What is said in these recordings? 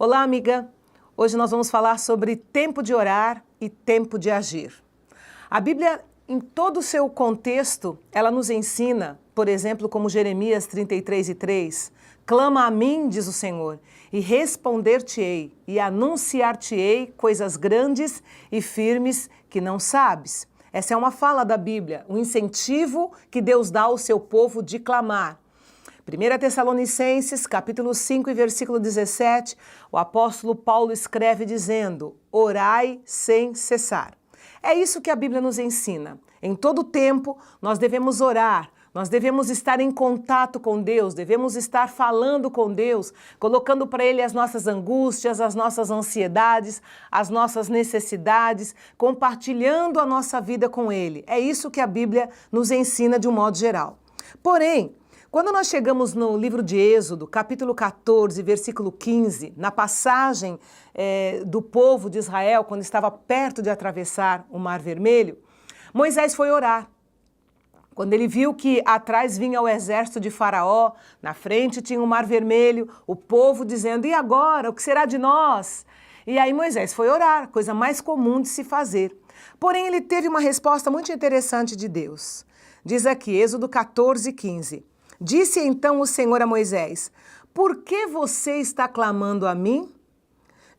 Olá, amiga! Hoje nós vamos falar sobre tempo de orar e tempo de agir. A Bíblia, em todo o seu contexto, ela nos ensina, por exemplo, como Jeremias 33:3, clama a mim, diz o Senhor, e responder-te-ei, e anunciar-te-ei coisas grandes e firmes que não sabes. Essa é uma fala da Bíblia, um incentivo que Deus dá ao seu povo de clamar. 1 Tessalonicenses, capítulo 5 e versículo 17, o apóstolo Paulo escreve dizendo, orai sem cessar. É isso que a Bíblia nos ensina. Em todo tempo, nós devemos orar, nós devemos estar em contato com Deus, devemos estar falando com Deus, colocando para Ele as nossas angústias, as nossas ansiedades, as nossas necessidades, compartilhando a nossa vida com Ele. É isso que a Bíblia nos ensina de um modo geral. Porém, quando nós chegamos no livro de Êxodo, capítulo 14, versículo 15, na passagem do povo de Israel, quando estava perto de atravessar o Mar Vermelho, Moisés foi orar. Quando ele viu que atrás vinha o exército de Faraó, na frente tinha o Mar Vermelho, o povo dizendo, e agora, o que será de nós? E aí Moisés foi orar, coisa mais comum de se fazer. Porém, ele teve uma resposta muito interessante de Deus. Diz aqui, Êxodo 14, 15. Disse então o Senhor a Moisés, por que você está clamando a mim?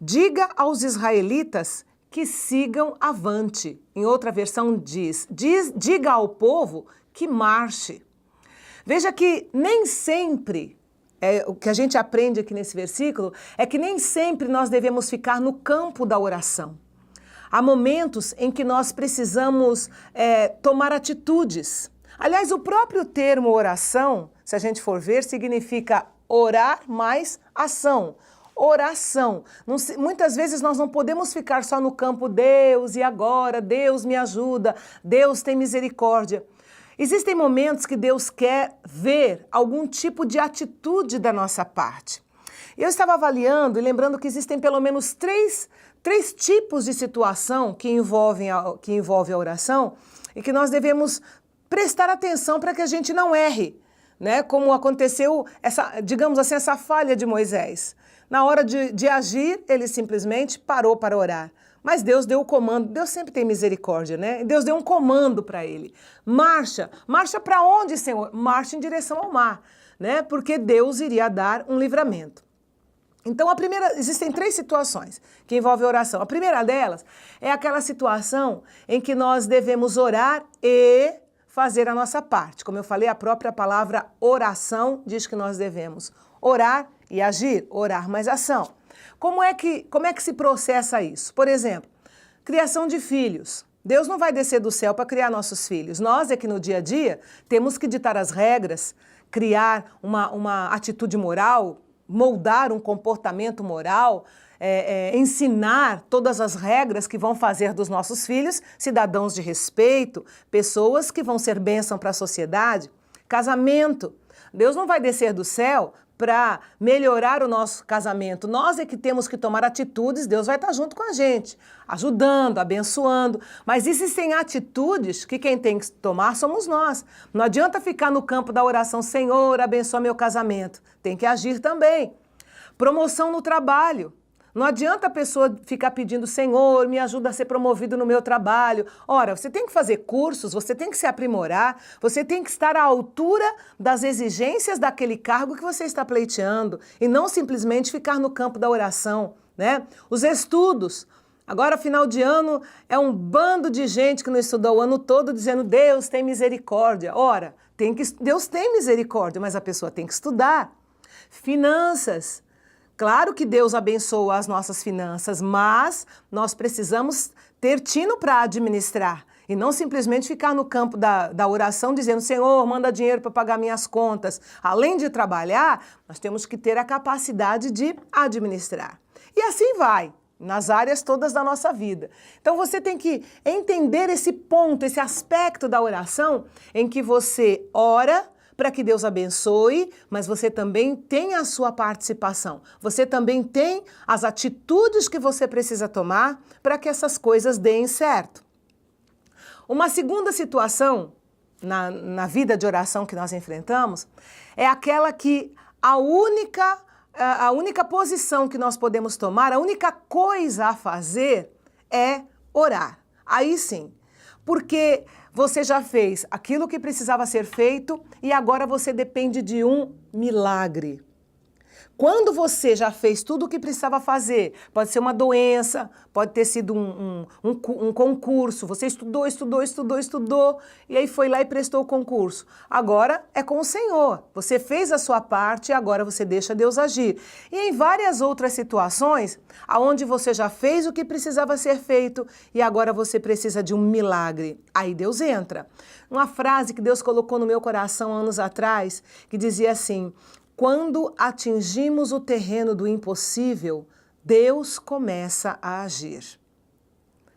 Diga aos israelitas que sigam avante. Em outra versão diga ao povo que marche. Veja que nem sempre, o que a gente aprende aqui nesse versículo, é que nem sempre nós devemos ficar no campo da oração. Há momentos em que nós precisamos tomar atitudes. Aliás, o próprio termo oração, se a gente for ver, significa orar mais ação. Oração. Muitas vezes nós não podemos ficar só no campo Deus e agora, Deus me ajuda, Deus tem misericórdia. Existem momentos que Deus quer ver algum tipo de atitude da nossa parte. Eu estava avaliando e lembrando que existem pelo menos três tipos de situação que envolve a oração e que nós devemos prestar atenção para que a gente não erre, né? Como aconteceu, digamos assim, essa falha de Moisés. Na hora de agir, ele simplesmente parou para orar. Mas Deus deu o comando, Deus sempre tem misericórdia, né? Deus deu um comando para ele. Marcha. Marcha para onde, Senhor? Marcha em direção ao mar, né? Porque Deus iria dar um livramento. Então, existem três situações que envolvem oração. A primeira delas é aquela situação em que nós devemos orar e fazer a nossa parte. Como eu falei, a própria palavra oração diz que nós devemos orar e agir, orar mais ação. Como é que se processa isso? Por exemplo, criação de filhos. Deus não vai descer do céu para criar nossos filhos. Nós é que no dia a dia temos que ditar as regras, criar uma atitude moral, moldar um comportamento moral, ensinar todas as regras que vão fazer dos nossos filhos cidadãos de respeito, pessoas que vão ser bênção para a sociedade. Casamento. Deus não vai descer do céu para melhorar o nosso casamento. Nós é que temos que tomar atitudes, Deus vai estar junto com a gente, ajudando, abençoando. Mas existem atitudes que quem tem que tomar somos nós. Não adianta ficar no campo da oração, Senhor, abençoa meu casamento. Tem que agir também. Promoção no trabalho. Não adianta a pessoa ficar pedindo, Senhor, me ajuda a ser promovido no meu trabalho. Ora, você tem que fazer cursos, você tem que se aprimorar, você tem que estar à altura das exigências daquele cargo que você está pleiteando e não simplesmente ficar no campo da oração, né? Os estudos. Agora, final de ano, é um bando de gente que não estudou o ano todo dizendo, Deus tem misericórdia. Ora, Deus tem misericórdia, mas a pessoa tem que estudar. Finanças. Claro que Deus abençoa as nossas finanças, mas nós precisamos ter tino para administrar e não simplesmente ficar no campo da oração dizendo, Senhor, manda dinheiro para pagar minhas contas. Além de trabalhar, nós temos que ter a capacidade de administrar. E assim vai, nas áreas todas da nossa vida. Então você tem que entender esse ponto, esse aspecto da oração em que você ora, para que Deus abençoe, mas você também tem a sua participação. Você também tem as atitudes que você precisa tomar para que essas coisas deem certo. Uma segunda situação na vida de oração que nós enfrentamos é aquela que a única a única posição que nós podemos tomar, a única coisa a fazer é orar. Aí sim, porque você já fez aquilo que precisava ser feito e agora você depende de um milagre. Quando você já fez tudo o que precisava fazer, pode ser uma doença, pode ter sido um concurso, você estudou, e aí foi lá e prestou o concurso. Agora é com o Senhor, você fez a sua parte e agora você deixa Deus agir. E em várias outras situações, onde você já fez o que precisava ser feito e agora você precisa de um milagre, aí Deus entra. Uma frase que Deus colocou no meu coração anos atrás, que dizia assim: quando atingimos o terreno do impossível, Deus começa a agir.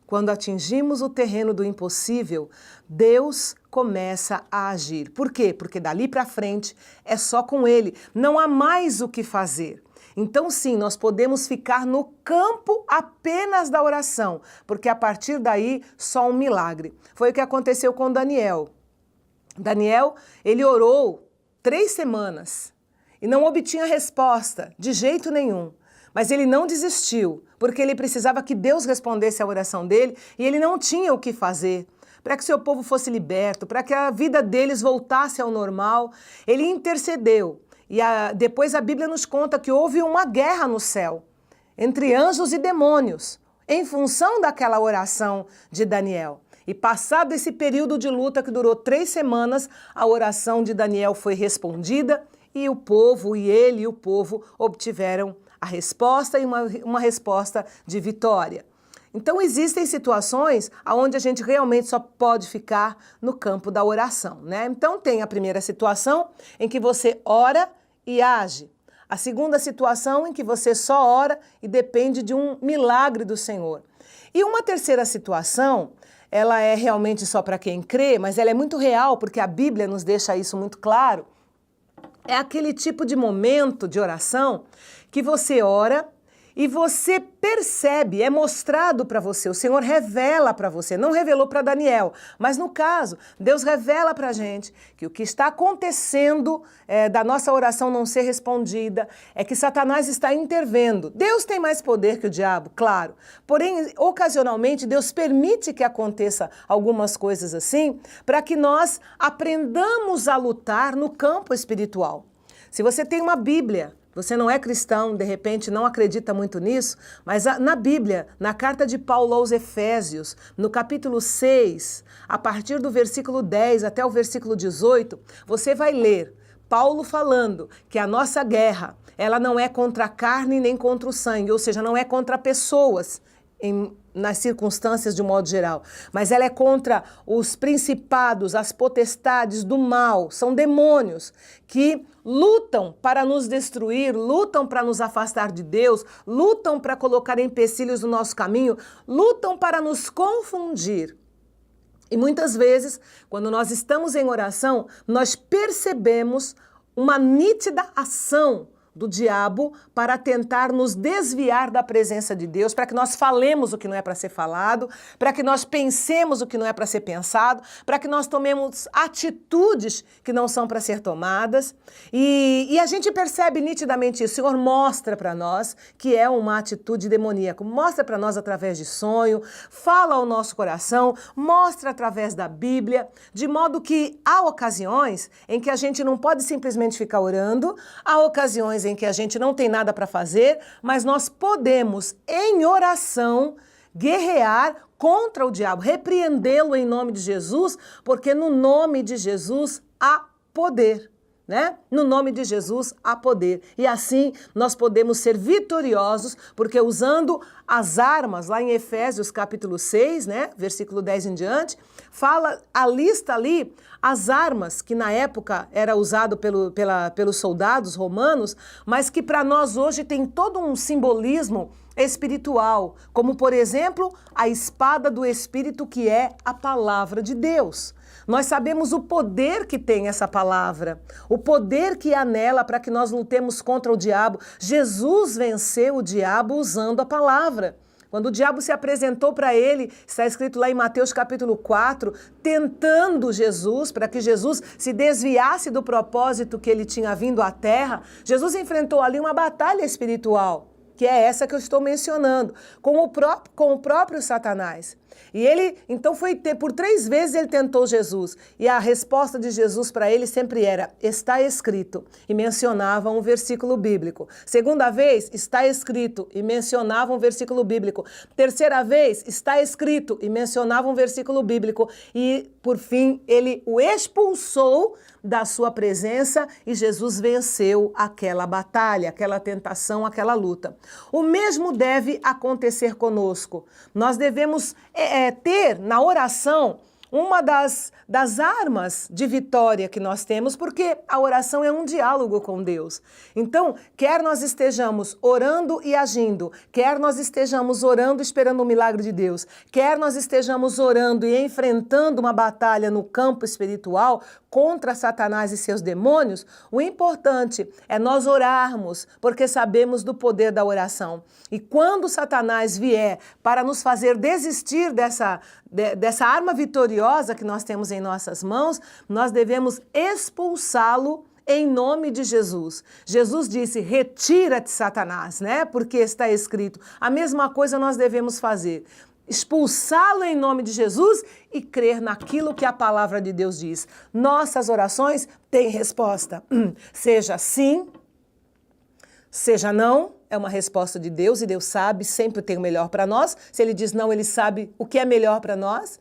Quando atingimos o terreno do impossível, Deus começa a agir. Por quê? Porque dali para frente é só com Ele, não há mais o que fazer. Então sim, nós podemos ficar no campo apenas da oração, porque a partir daí só um milagre. Foi o que aconteceu com Daniel. Daniel, ele orou 3 semanas. E não obtinha resposta, de jeito nenhum. Mas ele não desistiu, porque ele precisava que Deus respondesse a oração dele e ele não tinha o que fazer. Para que seu povo fosse liberto, para que a vida deles voltasse ao normal, ele intercedeu. E depois a Bíblia nos conta que houve uma guerra no céu, entre anjos e demônios, em função daquela oração de Daniel. E passado esse período de luta que durou 3 semanas, a oração de Daniel foi respondida, e o povo, e ele e o povo obtiveram a resposta e uma resposta de vitória. Então existem situações onde a gente realmente só pode ficar no campo da oração, né? Então tem a primeira situação em que você ora e age. A segunda situação em que você só ora e depende de um milagre do Senhor. E uma terceira situação, ela é realmente só para quem crê, mas ela é muito real porque a Bíblia nos deixa isso muito claro. É aquele tipo de momento de oração que você ora e você percebe, é mostrado para você, o Senhor revela para você, não revelou para Daniel, mas no caso, Deus revela para a gente que o que está acontecendo da nossa oração não ser respondida é que Satanás está intervendo. Deus tem mais poder que o diabo, claro, porém, ocasionalmente, Deus permite que aconteça algumas coisas assim para que nós aprendamos a lutar no campo espiritual. Se você tem uma Bíblia, você não é cristão, de repente não acredita muito nisso, mas na Bíblia, na carta de Paulo aos Efésios, no capítulo 6, a partir do versículo 10 até o versículo 18, você vai ler Paulo falando que a nossa guerra, ela não é contra a carne nem contra o sangue, ou seja, não é contra pessoas, nas circunstâncias de um modo geral, mas ela é contra os principados, as potestades do mal, são demônios que lutam para nos destruir, lutam para nos afastar de Deus, lutam para colocar empecilhos no nosso caminho, lutam para nos confundir. E muitas vezes, quando nós estamos em oração, nós percebemos uma nítida ação do diabo para tentar nos desviar da presença de Deus, para que nós falemos o que não é para ser falado, para que nós pensemos o que não é para ser pensado, para que nós tomemos atitudes que não são para ser tomadas. E a gente percebe nitidamente isso. O Senhor mostra para nós que é uma atitude demoníaca, mostra para nós através de sonho, fala ao nosso coração, mostra através da Bíblia, de modo que há ocasiões em que a gente não pode simplesmente ficar orando, há ocasiões em que a gente não tem nada para fazer, mas nós podemos, em oração, guerrear contra o diabo, repreendê-lo em nome de Jesus, porque no nome de Jesus há poder, né? No nome de Jesus há poder. E assim nós podemos ser vitoriosos, porque usando as armas, lá em Efésios capítulo 6, né? Versículo 10 em diante, fala, a lista ali, as armas que na época era usado pelos soldados romanos, mas que para nós hoje tem todo um simbolismo espiritual, como por exemplo, a espada do Espírito, que é a palavra de Deus. Nós sabemos o poder que tem essa palavra, o poder que há nela para que nós lutemos contra o diabo. Jesus venceu o diabo usando a palavra. Quando o diabo se apresentou para ele, está escrito lá em Mateus capítulo 4, tentando Jesus, para que Jesus se desviasse do propósito que ele tinha vindo à terra, Jesus enfrentou ali uma batalha espiritual, que é essa que eu estou mencionando, com o próprio Satanás. E ele, então, por 3 vezes ele tentou Jesus. E a resposta de Jesus para ele sempre era, está escrito, e mencionava um versículo bíblico. Segunda vez, está escrito, e mencionava um versículo bíblico. Terceira vez, está escrito, e mencionava um versículo bíblico. E, por fim, ele o expulsou da sua presença e Jesus venceu aquela batalha, aquela tentação, aquela luta. O mesmo deve acontecer conosco. Nós devemos ter na oração uma das armas de vitória que nós temos, porque a oração é um diálogo com Deus. Então, quer nós estejamos orando e agindo, quer nós estejamos orando esperando o milagre de Deus, quer nós estejamos orando e enfrentando uma batalha no campo espiritual contra Satanás e seus demônios, o importante é nós orarmos, porque sabemos do poder da oração. E quando Satanás vier para nos fazer desistir dessa arma vitoriosa que nós temos em nossas mãos, nós devemos expulsá-lo em nome de Jesus. Jesus disse, retira-te, Satanás, né? Porque está escrito. A mesma coisa nós devemos fazer. Expulsá-lo em nome de Jesus e crer naquilo que a palavra de Deus diz. Nossas orações têm resposta. Seja sim, seja não, é uma resposta de Deus e Deus sabe, sempre tem o melhor para nós. Se Ele diz não, Ele sabe o que é melhor para nós.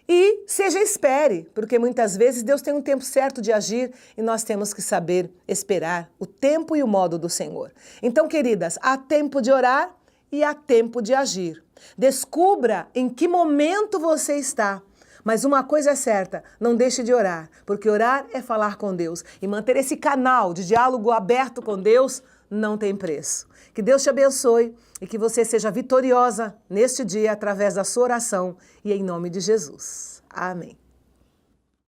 E seja espere, porque muitas vezes Deus tem um tempo certo de agir e nós temos que saber esperar o tempo e o modo do Senhor. Então, queridas, há tempo de orar e há tempo de agir. Descubra em que momento você está. Mas uma coisa é certa, não deixe de orar, porque orar é falar com Deus. E manter esse canal de diálogo aberto com Deus não tem preço. Que Deus te abençoe e que você seja vitoriosa neste dia através da sua oração e em nome de Jesus. Amém.